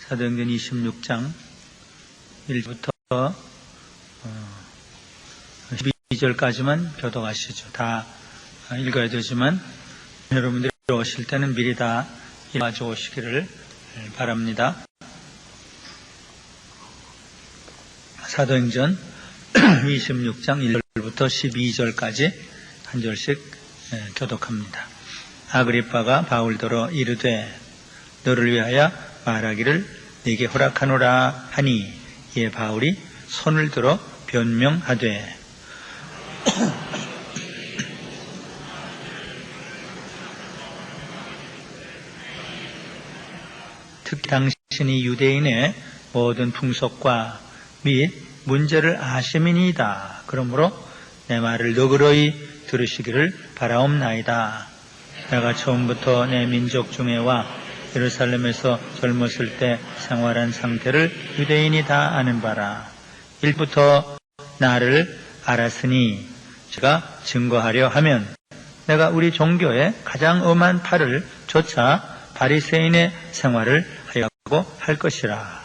사도행전 26장 1부터 12절까지만 교독하시죠. 다 읽어야 되지만 여러분들이 오실 때는 미리 다 가져 오시기를 바랍니다. 사도행전 26장 1절부터 12절까지 한 절씩 교독합니다. 아그리빠가 바울더러 이르되 너를 위하여 말하기를 네게 허락하노라 하니 이에 바울이 손을 들어 변명하되 특히 당신이 유대인의 모든 풍속과 및 문제를 아심이니이다. 그러므로 내 말을 너그러이 들으시기를 바라옵나이다. 내가 처음부터 내 민족 중에와 예루살렘에서 젊었을 때 생활한 상태를 유대인이 다 아는 바라. 1부터 나를 알았으니 제가 증거하려 하면 내가 우리 종교의 가장 엄한 팔을 좇아 바리새인의 생활을 하려고 할 것이라.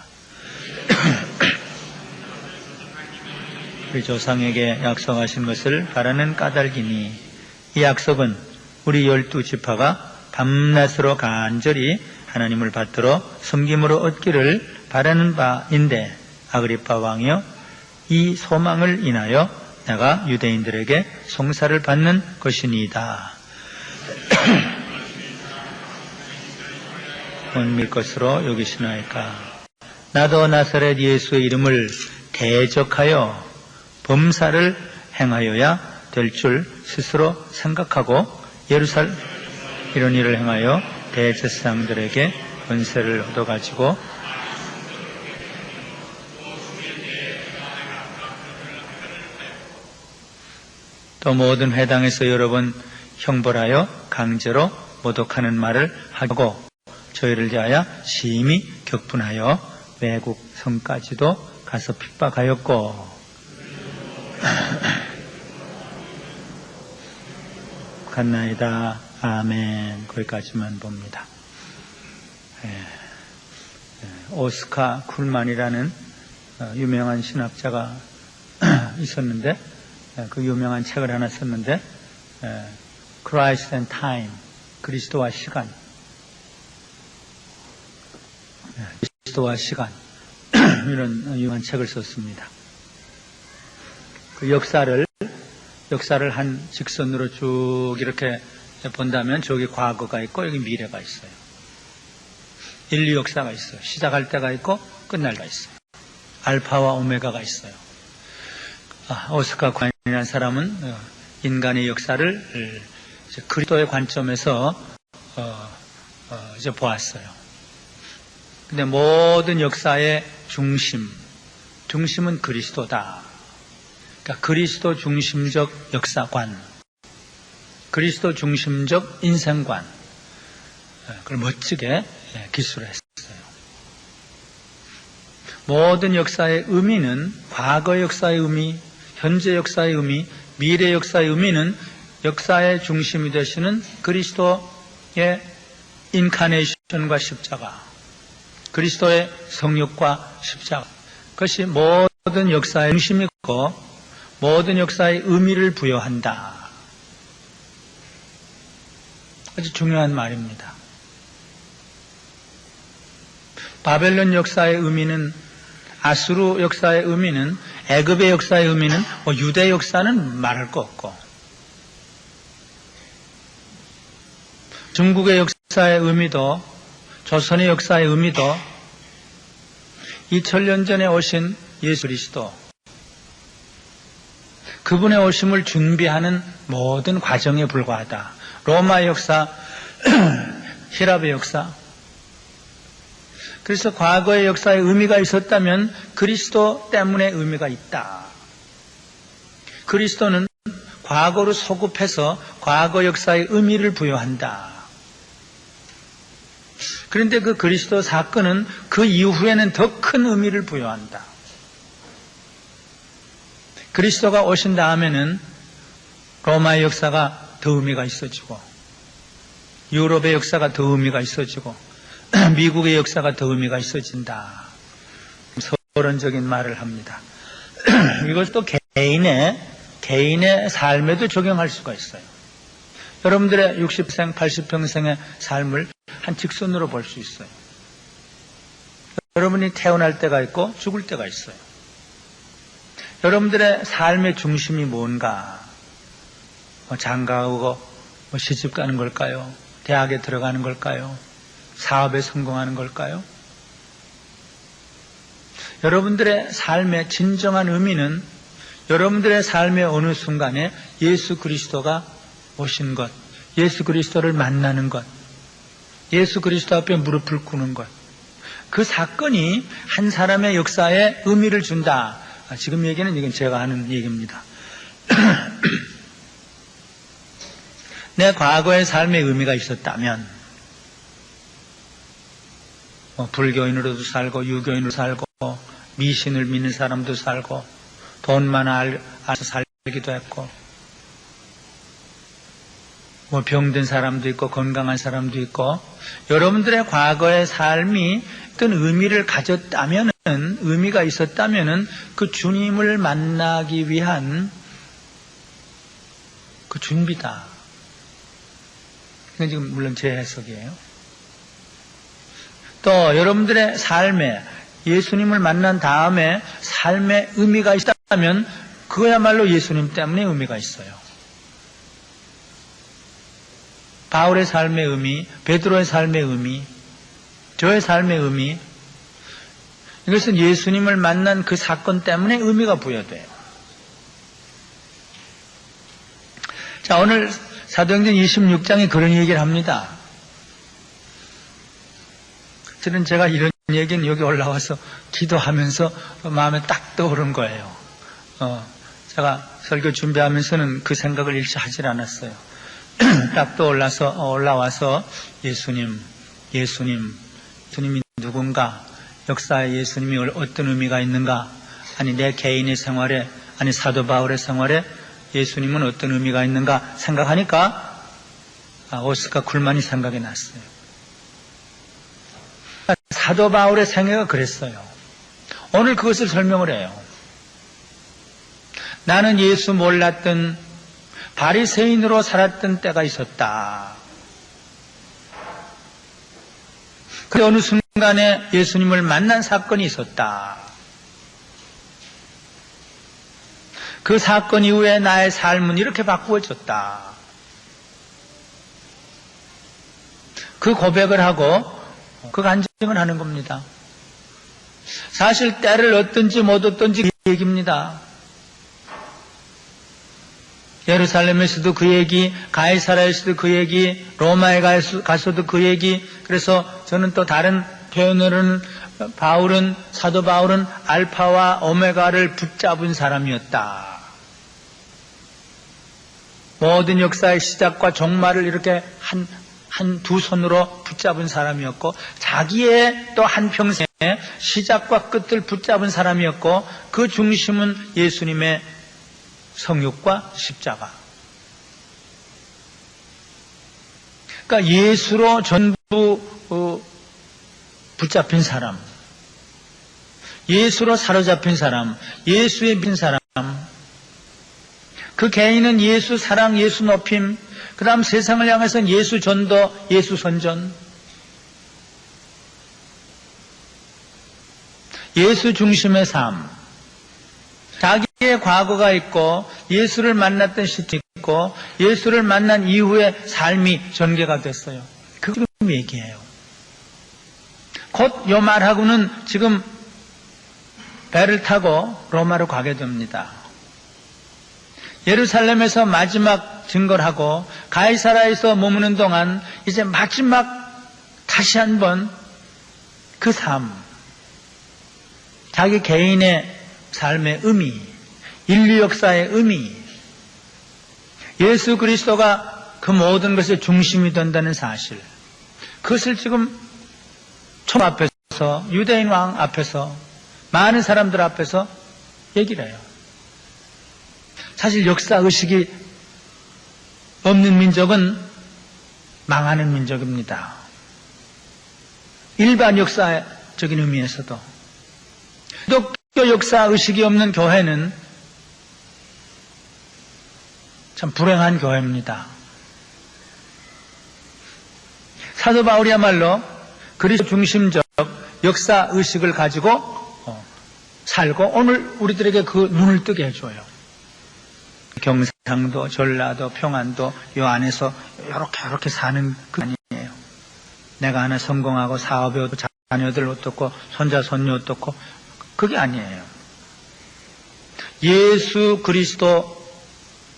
우리 조상에게 약속하신 것을 바라는 까닭이니 이 약속은 우리 12지파가 밤낮으로 간절히 하나님을 받들어 섬김으로 얻기를 바라는 바인데 아그리빠 왕이여 이 소망을 인하여 내가 유대인들에게 송사를 받는 것이니이다. 못 믿을 것으로 여기시나이까. 나도 나사렛 예수의 이름을 대적하여 범사를 행하여야 될 줄 스스로 생각하고 예루살렘 이런 일을 행하여 대제사장들에게 권세를 얻어가지고 또 모든 회당에서 여러 번 형벌하여 강제로 모독하는 말을 하고 저희를 대하여 심히 격분하여 외국 성까지도 가서 핍박하였고 갔나이다. 아멘. 거기까지만 봅니다. 오스카 쿨만이라는 유명한 신학자가 있었는데 그 유명한 책을 하나 썼는데 Christ and Time, 그리스도와 시간, 그리스도와 시간 이런 유명한 책을 썼습니다. 그 역사를 한 직선으로 쭉 이렇게 본다면 저기 과거가 있고 여기 미래가 있어요. 인류 역사가 있어요. 시작할 때가 있고 끝날 때가 있어요. 알파와 오메가가 있어요. 오스카 쿨만이라는 사람은 인간의 역사를 그리스도의 관점에서 이제 보았어요. 근데 모든 역사의 중심은 그리스도다. 그러니까 그리스도 중심적 역사관, 그리스도 중심적 인생관, 그걸 멋지게 기술했어요. 모든 역사의 의미는 과거 역사의 의미, 현재 역사의 의미, 미래 역사의 의미는 역사의 중심이 되시는 그리스도의 인카네이션과 십자가, 그리스도의 성육과 십자가, 그것이 모든 역사의 중심이고 모든 역사의 의미를 부여한다. 아주 중요한 말입니다. 바벨론 역사의 의미는, 아수르 역사의 의미는, 애굽의 역사의 의미는, 유대 역사는 말할 거 없고, 중국의 역사의 의미도, 조선의 역사의 의미도 2000년 전에 오신 예수 그리스도, 그분의 오심을 준비하는 모든 과정에 불과하다. 로마의 역사, 히랍의 역사. 그래서 과거의 역사에 의미가 있었다면 그리스도 때문에 의미가 있다. 그리스도는 과거로 소급해서 과거 역사의 의미를 부여한다. 그런데 그 그리스도 사건은 그 이후에는 더 큰 의미를 부여한다. 그리스도가 오신 다음에는 로마의 역사가 더 의미가 있어지고 유럽의 역사가 더 의미가 있어지고 미국의 역사가 더 의미가 있어진다. 서론적인 말을 합니다. 이것도 개인의 삶에도 적용할 수가 있어요. 여러분들의 60생, 80평생의 삶을 한 직선으로 볼 수 있어요. 여러분이 태어날 때가 있고 죽을 때가 있어요. 여러분들의 삶의 중심이 뭔가? 장가오고 시집 가는 걸까요? 대학에 들어가는 걸까요? 사업에 성공하는 걸까요? 여러분들의 삶의 진정한 의미는 여러분들의 삶의 어느 순간에 예수 그리스도가 오신 것, 예수 그리스도를 만나는 것, 예수 그리스도 앞에 무릎을 꿇는 것, 그 사건이 한 사람의 역사에 의미를 준다. 지금 얘기는 이건 제가 하는 얘기입니다. 내 과거의 삶에 의미가 있었다면 불교인으로도 살고 유교인으로 살고 미신을 믿는 사람도 살고 돈만 알아서 살기도 했고 병든 사람도 있고 건강한 사람도 있고 여러분들의 과거의 삶이 어떤 의미를 가졌다면은 의미가 있었다면은 그 주님을 만나기 위한 그 준비다. 이건 지금 물론 제 해석이에요. 또 여러분들의 삶에 예수님을 만난 다음에 삶에 의미가 있다면 그거야말로 예수님 때문에 의미가 있어요. 바울의 삶의 의미, 베드로의 삶의 의미, 저의 삶의 의미, 이것은 예수님을 만난 그 사건 때문에 의미가 부여돼요. 자, 오늘 사도행전 26장에 그런 얘기를 합니다. 실은 제가 이런 얘기는 여기 올라와서 기도하면서 마음에 딱 떠오른 거예요. 제가 설교 준비하면서는 그 생각을 일치 하질 않았어요. 딱 올라와서 예수님이 누군가, 역사에 예수님이 어떤 의미가 있는가, 아니 내 개인의 생활에, 아니 사도 바울의 생활에 예수님은 어떤 의미가 있는가 생각하니까 오스카 쿨만이 생각이 났어요. 사도 바울의 생애가 그랬어요. 오늘 그것을 설명을 해요. 나는 예수 몰랐던 바리새인으로 살았던 때가 있었다. 그 어느 순간에 예수님을 만난 사건이 있었다. 그 사건 이후에 나의 삶은 이렇게 바꾸어졌다. 그 고백을 하고 그 간증을 하는 겁니다. 사실 때를 얻든지 못 얻든지 그 얘기입니다. 예루살렘에서도 그 얘기, 가이사라에서도 그 얘기, 로마에 가서도 그 얘기. 그래서 저는 또 다른 표현으로는 사도 바울은 알파와 오메가를 붙잡은 사람이었다. 모든 역사의 시작과 종말을 이렇게 두 손으로 붙잡은 사람이었고, 자기의 또 한평생의 시작과 끝을 붙잡은 사람이었고, 그 중심은 예수님의 성육과 십자가. 그러니까 예수로 전부 붙잡힌 사람, 예수로 사로잡힌 사람, 예수에 빈 사람, 그 개인은 예수 사랑, 예수 높임, 그 다음 세상을 향해서는 예수 전도, 예수 선전, 예수 중심의 삶. 자기의 과거가 있고 예수를 만났던 시점이 있고 예수를 만난 이후의 삶이 전개가 됐어요. 그걸 얘기해요. 곧 이 말하고는 지금 배를 타고 로마로 가게 됩니다. 예루살렘에서 마지막 증거를 하고 가이사라에서 머무는 동안 이제 마지막 다시 한번 그 삶, 자기 개인의 삶의 의미, 인류 역사의 의미, 예수 그리스도가 그 모든 것의 중심이 된다는 사실, 그것을 지금 총 앞에서, 유대인 왕 앞에서, 많은 사람들 앞에서 얘기를 해요. 사실 역사의식이 없는 민족은 망하는 민족입니다. 일반 역사적인 의미에서도. 기독교 역사 의식이 없는 교회는 참 불행한 교회입니다. 사도 바울이야말로 그리스도 중심적 역사 의식을 가지고 살고 오늘 우리들에게 그 눈을 뜨게 해줘요. 경상도, 전라도, 평안도 이 안에서 이렇게 사는 그 아니에요. 내가 하나 성공하고 사업에 어떻고 자녀들 어떻고 손자 손녀 어떻고 그게 아니에요. 예수 그리스도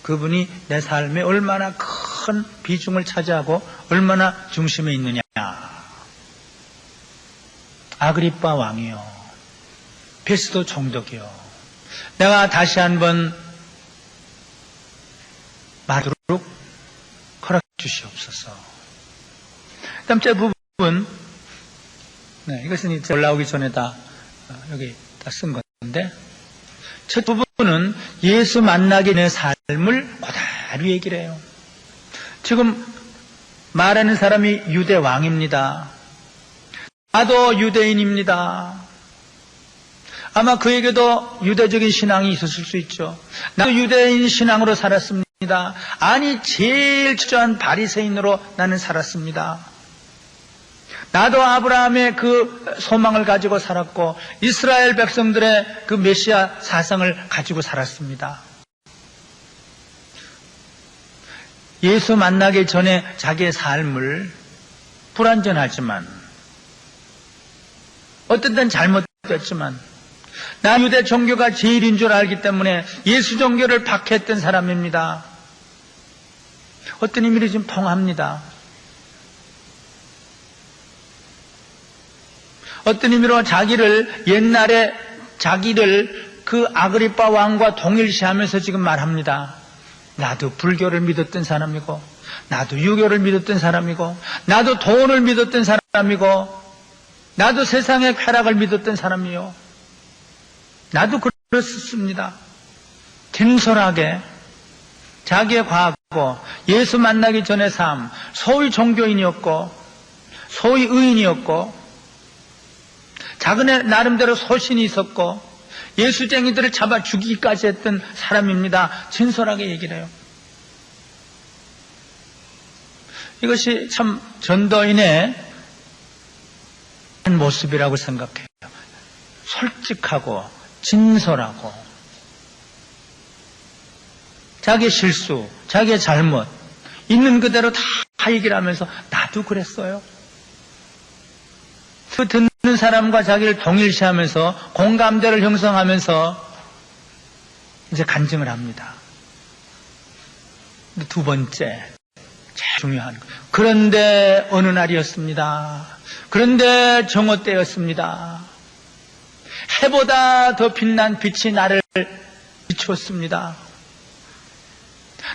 그분이 내 삶에 얼마나 큰 비중을 차지하고 얼마나 중심에 있느냐. 아그리빠 왕이요, 베스도 총독이요, 내가 다시 한번 말하도록 허락 주시옵소서. 그 다음 째 부분, 이것은 이제 올라오기 전에 다 여기 다 쓴 건데, 첫 부분은 예수 만나기 전의 삶을 그대로 얘기를 해요. 지금 말하는 사람이 유대 왕입니다. 나도 유대인입니다. 아마 그에게도 유대적인 신앙이 있었을 수 있죠. 나도 유대인 신앙으로 살았습니다. 아니, 제일 철저한 바리새인으로 나는 살았습니다. 나도 아브라함의 그 소망을 가지고 살았고 이스라엘 백성들의 그 메시아 사상을 가지고 살았습니다. 예수 만나기 전에 자기의 삶을 불완전하지만 어떤 때는 잘못됐지만 나 유대 종교가 제일인 줄 알기 때문에 예수 종교를 박해했던 사람입니다. 어떤 의미로 지금 통합니다. 어떤 의미로 옛날에 자기를 그 아그리빠 왕과 동일시하면서 지금 말합니다. 나도 불교를 믿었던 사람이고 나도 유교를 믿었던 사람이고 나도 돈을 믿었던 사람이고 나도 세상의 쾌락을 믿었던 사람이요, 나도 그렇습니다. 진솔하게 자기의 과거, 예수 만나기 전의 삶, 소위 종교인이었고 소위 의인이었고 자기네 나름대로 소신이 있었고 예수쟁이들을 잡아 죽이기까지 했던 사람입니다. 진솔하게 얘기를 해요. 이것이 참 전도인의 한 모습이라고 생각해요. 솔직하고 진솔하고 자기의 실수, 자기의 잘못 있는 그대로 다 얘기를 하면서 나도 그랬어요. 그 듣는 사람과 자기를 동일시하면서 공감대를 형성하면서 이제 간증을 합니다. 두 번째, 제일 중요한 거. 그런데 어느 날이었습니다. 그런데 정오 때였습니다. 해보다 더 빛난 빛이 나를 비추었습니다.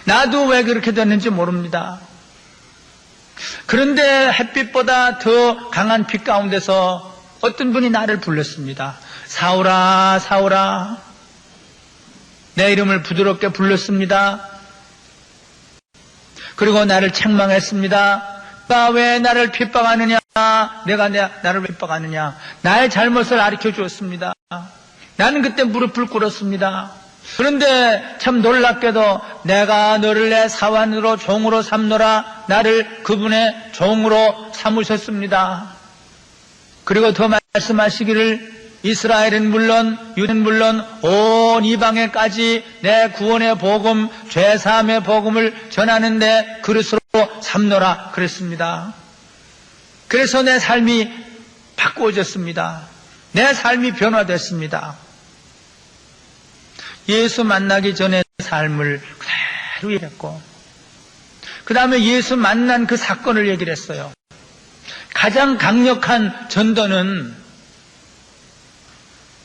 나도 왜 그렇게 됐는지 모릅니다. 그런데 햇빛보다 더 강한 빛 가운데서 어떤 분이 나를 불렀습니다. 사울아, 사울아. 내 이름을 부드럽게 불렀습니다. 그리고 나를 책망했습니다. 내가 왜 나를 핍박하느냐? 내가 나를 왜 핍박하느냐? 나의 잘못을 가르쳐 주었습니다. 나는 그때 무릎을 꿇었습니다. 그런데 참 놀랍게도 내가 너를 내 사환으로 종으로 삼노라, 나를 그분의 종으로 삼으셨습니다. 그리고 더 말씀하시기를 이스라엘은 물론 유대는 물론 온 이방에까지 내 구원의 복음, 죄사함의 복음을 전하는데 그릇으로 삼노라 그랬습니다. 그래서 내 삶이 바꾸어졌습니다. 내 삶이 변화됐습니다. 예수 만나기 전에 삶을 그대로 얘기했고 그 다음에 예수 만난 그 사건을 얘기를 했어요. 가장 강력한 전도는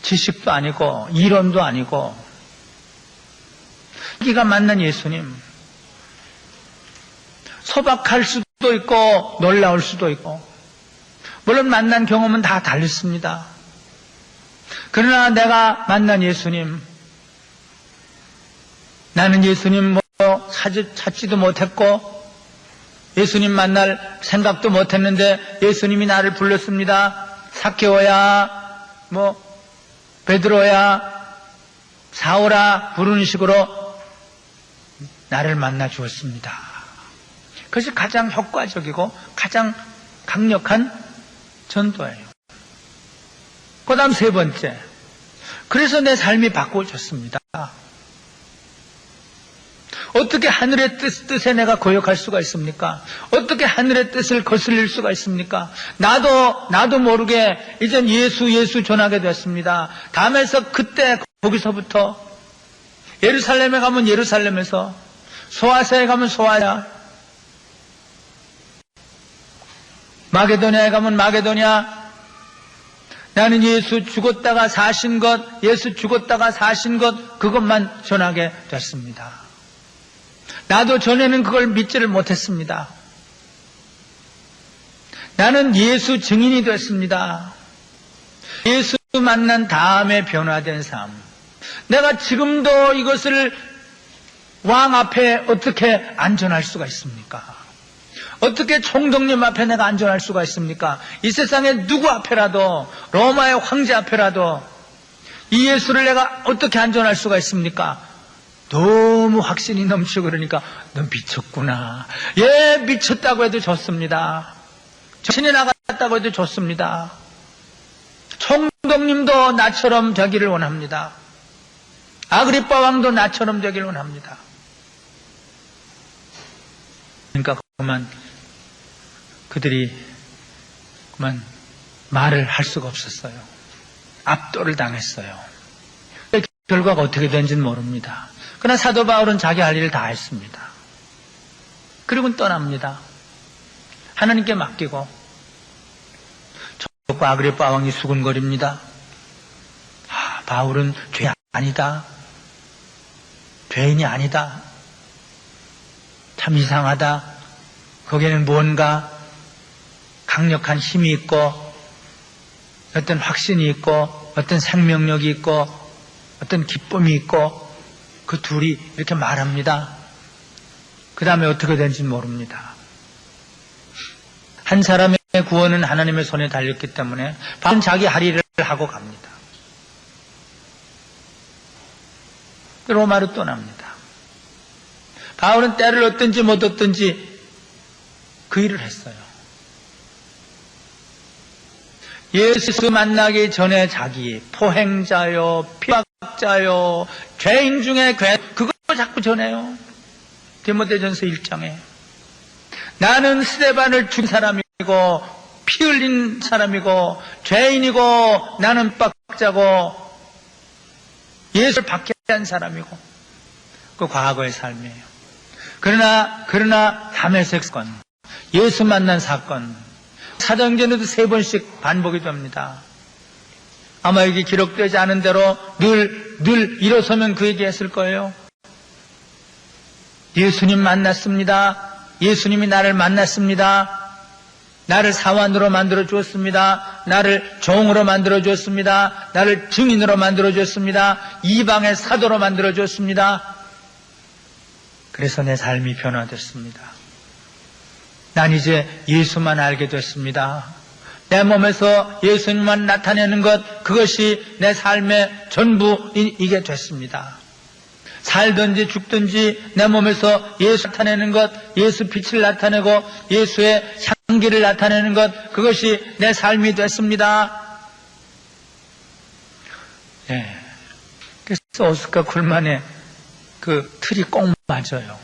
지식도 아니고 이론도 아니고 자기가 만난 예수님, 소박할 수도 있고 놀라울 수도 있고 물론 만난 경험은 다 달렸습니다. 그러나 내가 만난 예수님, 나는 예수님 찾지도 못했고 예수님 만날 생각도 못했는데 예수님이 나를 불렀습니다. 삭개오야, 베드로야, 사오라 부르는 식으로 나를 만나 주었습니다. 그것이 가장 효과적이고 가장 강력한 전도예요. 그 다음 세 번째, 그래서 내 삶이 바꿔졌습니다. 어떻게 하늘의 뜻에 내가 거역할 수가 있습니까? 어떻게 하늘의 뜻을 거슬릴 수가 있습니까? 나도 모르게 이젠 예수 전하게 됐습니다. 다음에서 그때 거기서부터 예루살렘에 가면 예루살렘에서, 소아사에 가면 소아야, 마게도냐에 가면 마게도냐, 나는 예수 죽었다가 사신 것, 예수 죽었다가 사신 것, 그것만 전하게 됐습니다. 나도 전에는 그걸 믿지를 못했습니다. 나는 예수 증인이 됐습니다. 예수 만난 다음에 변화된 삶. 내가 지금도 이것을 왕 앞에 어떻게 안전할 수가 있습니까? 어떻게 총독님 앞에 내가 안전할 수가 있습니까? 이 세상에 누구 앞에라도, 로마의 황제 앞에라도 이 예수를 내가 어떻게 안전할 수가 있습니까? 너무 확신이 넘치고 그러니까 너 미쳤구나. 예, 미쳤다고 해도 좋습니다. 정신이 나갔다고 해도 좋습니다. 총독님도 나처럼 되기를 원합니다. 아그리빠 왕도 나처럼 되기를 원합니다. 그러니까 그들이 말을 할 수가 없었어요. 압도를 당했어요. 결과가 어떻게 된지는 모릅니다. 그러나 사도 바울은 자기 할 일을 다 했습니다. 그리고는 떠납니다. 하나님께 맡기고. 저과 아그리빠 왕이 수군거립니다. 바울은 죄 아니다. 죄인이 아니다. 참 이상하다. 거기에는 뭔가 강력한 힘이 있고 어떤 확신이 있고 어떤 생명력이 있고 어떤 기쁨이 있고, 그 둘이 이렇게 말합니다. 그 다음에 어떻게 된지는 모릅니다. 한 사람의 구원은 하나님의 손에 달렸기 때문에 바울은 자기 할 일을 하고 갑니다. 로마로 떠납니다. 바울은 때를 얻든지 못 얻든지 그 일을 했어요. 예수 만나기 전에 자기 포행자요, 피박자요, 죄인 중에 그거 자꾸 전해요. 디모데전서 1장에 나는 스데반을 죽인 사람이고 피 흘린 사람이고 죄인이고 나는 빡자고 예수를 받게 한 사람이고, 그 과거의 삶이에요. 그러나 다메섹 사건, 예수 만난 사건, 사도행전에도 3번씩 반복이 됩니다. 아마 여기 기록되지 않은 대로 늘 일어서면 그 얘기했을 거예요. 예수님 만났습니다. 예수님이 나를 만났습니다. 나를 사환으로 만들어 주었습니다. 나를 종으로 만들어 주었습니다. 나를 증인으로 만들어 주었습니다. 이방의 사도로 만들어 주었습니다. 그래서 내 삶이 변화됐습니다. 난 이제 예수만 알게 됐습니다. 내 몸에서 예수님만 나타내는 것, 그것이 내 삶의 전부이게 됐습니다. 살든지 죽든지 내 몸에서 예수 나타내는 것, 예수 빛을 나타내고 예수의 향기를 나타내는 것, 그것이 내 삶이 됐습니다. 예. 그래서 오스카 굴만의 그 틀이 꼭 맞아요.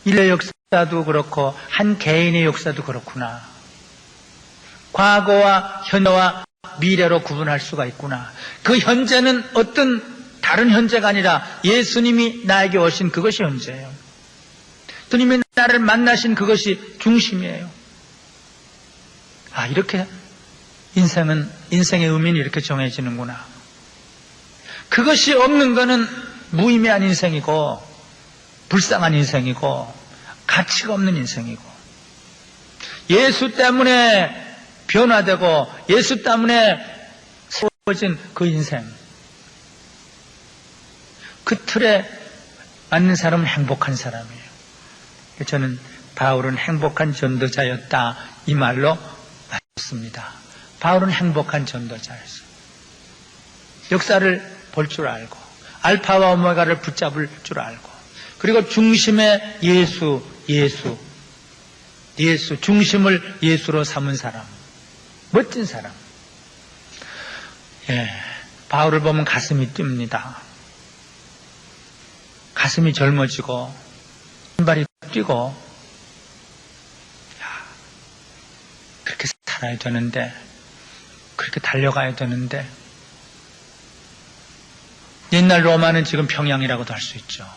인類역사도 그렇고 한 개인의 역사도 그렇구나. 과거와 현재와 미래로 구분할 수가 있구나. 그 현재는 어떤 다른 현재가 아니라 예수님이 나에게 오신 그것이 현재예요. 예수님이 나를 만나신 그것이 중심이에요. 이렇게 인생의 의미는 이렇게 정해지는구나. 그것이 없는 것은 무의미한 인생이고 불쌍한 인생이고 가치가 없는 인생이고, 예수 때문에 변화되고 예수 때문에 세워진 그 인생, 그 틀에 맞는 사람은 행복한 사람이에요. 저는 바울은 행복한 전도자였다 이 말로 맞습니다. 바울은 행복한 전도자였어요. 역사를 볼 줄 알고 알파와 오메가를 붙잡을 줄 알고 그리고 중심에 예수 중심을 예수로 삼은 사람, 멋진 사람. 바울을 보면 가슴이 뜁니다. 가슴이 젊어지고 신발이 뛰고 그렇게 살아야 되는데, 그렇게 달려가야 되는데, 옛날 로마는 지금 평양이라고도 할 수 있죠.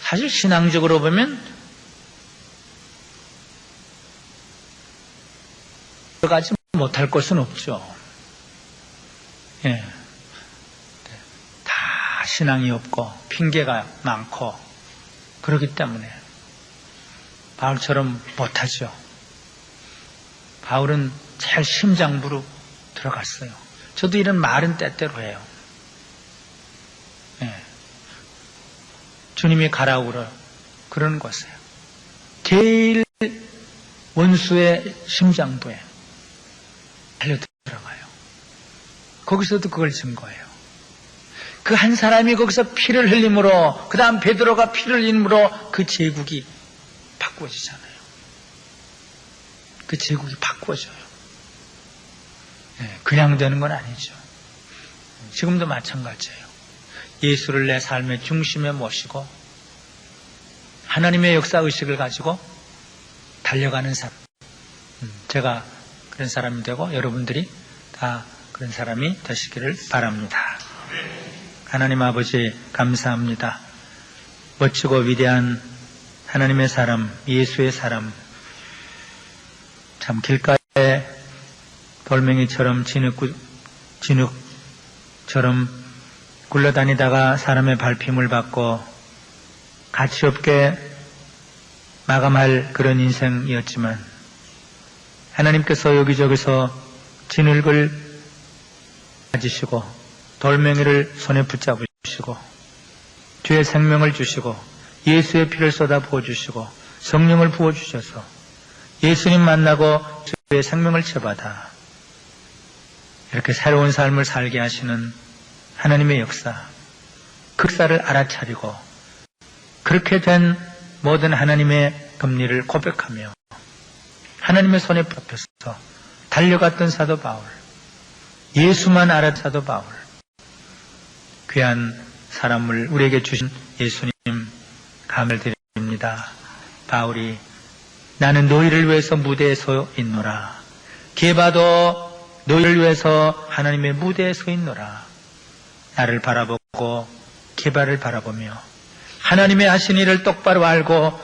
사실 신앙적으로 보면 들어가지 못할 것은 없죠. 다 신앙이 없고 핑계가 많고 그렇기 때문에 바울처럼 못하죠. 바울은 잘 심장부로 들어갔어요. 저도 이런 말은 때때로 해요. 주님이 가라고 그러는 것이에요. 제일 원수의 심장부에 달려 들어가요. 거기서도 그걸 증거해요. 그 한 사람이 거기서 피를 흘림으로, 그 다음 베드로가 피를 흘림으로 그 제국이 바꾸어지잖아요. 그 제국이 바꾸어져요. 그냥 되는 건 아니죠. 지금도 마찬가지예요. 예수를 내 삶의 중심에 모시고 하나님의 역사의식을 가지고 달려가는 사람. 제가 그런 사람이 되고 여러분들이 다 그런 사람이 되시기를 바랍니다. 하나님 아버지 감사합니다. 멋지고 위대한 하나님의 사람, 예수의 사람, 참 길가에 돌멩이처럼 진흙처럼 굴러다니다가 사람의 밟힘을 받고 가치없게 마감할 그런 인생이었지만 하나님께서 여기저기서 진흙을 가지시고 돌멩이를 손에 붙잡으시고 주의 생명을 주시고 예수의 피를 쏟아 부어주시고 성령을 부어주셔서 예수님 만나고 주의 생명을 채받아 이렇게 새로운 삶을 살게 하시는 하나님의 역사, 그 역사를 알아차리고 그렇게 된 모든 하나님의 금리를 고백하며 하나님의 손에 뽑혀서 달려갔던 사도 바울, 예수만 알았던 사도 바울, 귀한 사람을 우리에게 주신 예수님 감을 드립니다. 바울이 나는 너희를 위해서 무대에 서 있노라. 게바도 너희를 위해서 하나님의 무대에 서 있노라. 나를 바라보고 게바를 바라보며 하나님의 하신 일을 똑바로 알고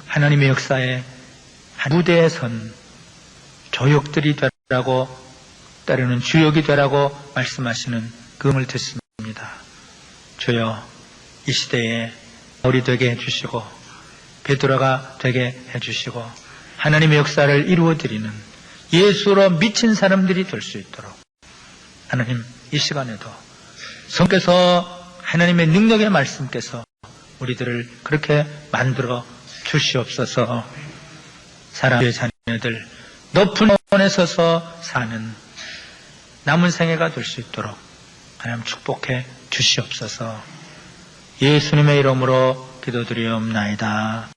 하나님의 역사에 무대에 선 조역들이 되라고, 때로는 주역이 되라고 말씀하시는 그 음을 듣습니다. 주여, 이 시대에 바울이 되게 해주시고 베드로가 되게 해주시고 하나님의 역사를 이루어드리는 예수로 미친 사람들이 될 수 있도록 하나님 이 시간에도 성께서 하나님의 능력의 말씀께서 우리들을 그렇게 만들어 주시옵소서. 사람의 자녀들 높은 원에 서서 사는 남은 생애가 될 수 있도록 하나님 축복해 주시옵소서. 예수님의 이름으로 기도드리옵나이다.